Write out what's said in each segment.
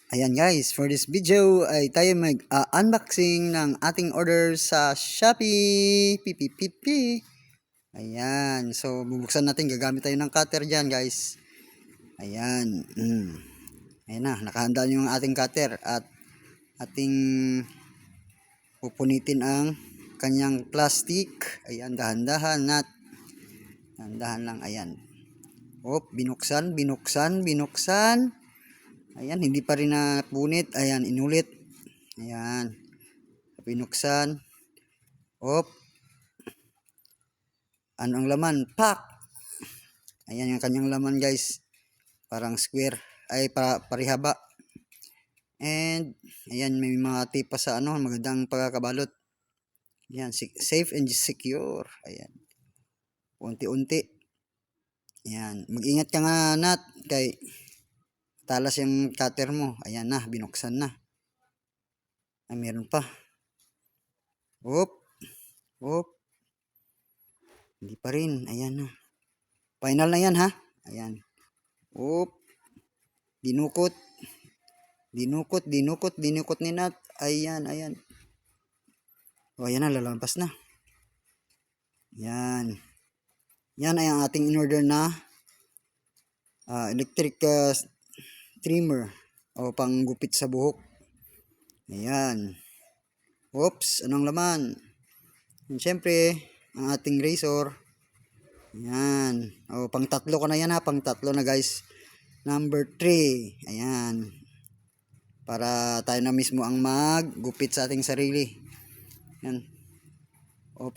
Ayan guys, for this video ay tayo mag-unboxing ng ating order sa Shopee. Pipipipi. Ayan, so bubuksan natin, gagamit tayo ng cutter dyan guys. Ayan, ayan na, nakahanda yung ating cutter at ating pupunitin ang kanyang plastic. Ayan, dahan-dahan dahan-dahan lang, ayan. Binuksan. Ayan, hindi pa rin napunit. Ayan, inulit. Ayan, binuksan. Ano ang laman? Pak! Ayan yung kanyang laman guys. Parang square. Ay, parihaba. And, ayan, may mga tape pa sa magandang pagkakabalot. Ayan, safe and secure. Ayan. Unti-unti. Ayan. Mag-ingat ka nga, Nat. Kay talas yung cutter mo. Ayan na, binuksan na. Ay, meron pa. Hindi pa rin. Ayan na. Final na yan ha. Ayan. Dinukot. Dinukot ni Nat. Ayan. Ayan na, lalampas na. Yan. Yan ay ang ating in-order na electric trimmer o panggupit sa buhok. Ayan. Anong laman? And syempre, ang ating razor. Ayan. Pang tatlo ko na yan ha. Pang tatlo na guys. Number 3. Ayan. Para tayo na mismo ang maggupit sa ating sarili. Ayan.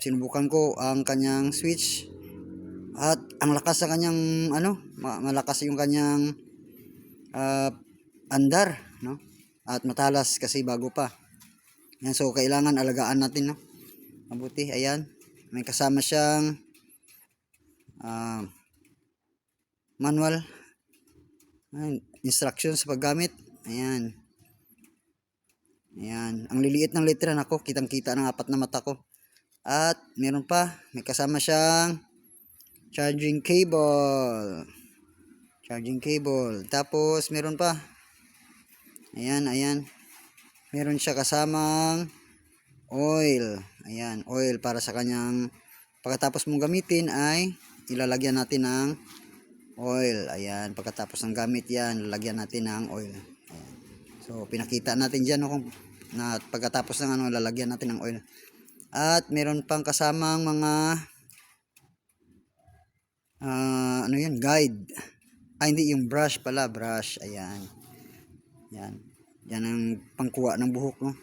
Sinubukan ko ang kanyang switch. At ang lakas sa kanyang malakas yung kanyang andar, no? At matalas kasi bago pa. Yan, so kailangan alagaan natin, no? Mabuti, ayan. May kasama siyang manual, instructions sa paggamit. Ayan. Ayan, ang liliit ng letra nako, kitang-kita ng 4 na mata ko. At meron pa, may kasama siyang charging cable. Tapos meron pa. Ayan. Meron siya kasamang oil. Ayan, oil para sa kanyang pagkatapos mong gamitin ay ilalagyan natin ng oil. Ayan, pagkatapos ng gamit yan, lalagyan natin ng oil. Ayan. So, pinakita natin dyan kung na pagkatapos ng lalagyan natin ng oil. At meron pang kasamang mga guide. Hindi, yung brush pala, brush. Ayan. Yan ang pangkuha ng buhok, no?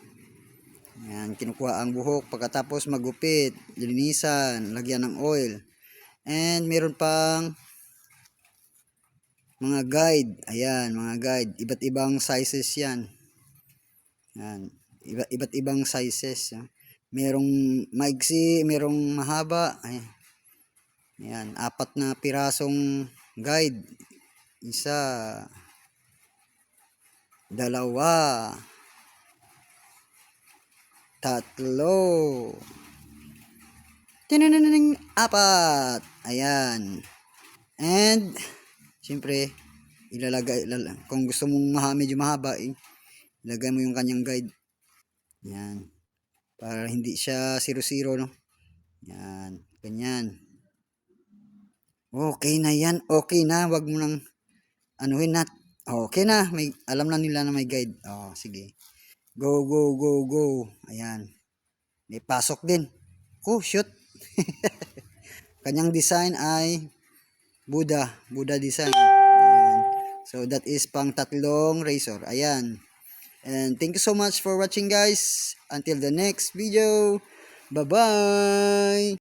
Ayan, kinukuha ang buhok pagkatapos magupit, linisan, lagyan ng oil. And meron pang mga guide. Ayan, mga guide. Iba't ibang sizes yan. Ayan, iba't ibang sizes. Merong maigsi, merong mahaba. Ayan, 4 na pirasong guide. 1, 2, 3, 4. Ayan. And siyempre, kung gusto mong medyo mahaba, ilagay mo yung kanyang guide. Ayan. Para hindi siya 0-0, no? Ayan. Ganyan. Okay na yan. Okay na. Wag mo nang anuhin na. Okay na. Alam na nila na may guide. Sige. Go. Ayan. May pasok din. Shoot. Kanyang design ay Buddha design. Ayan. So that is pang 3 razor. Ayan. And thank you so much for watching guys. Until the next video. Bye-bye.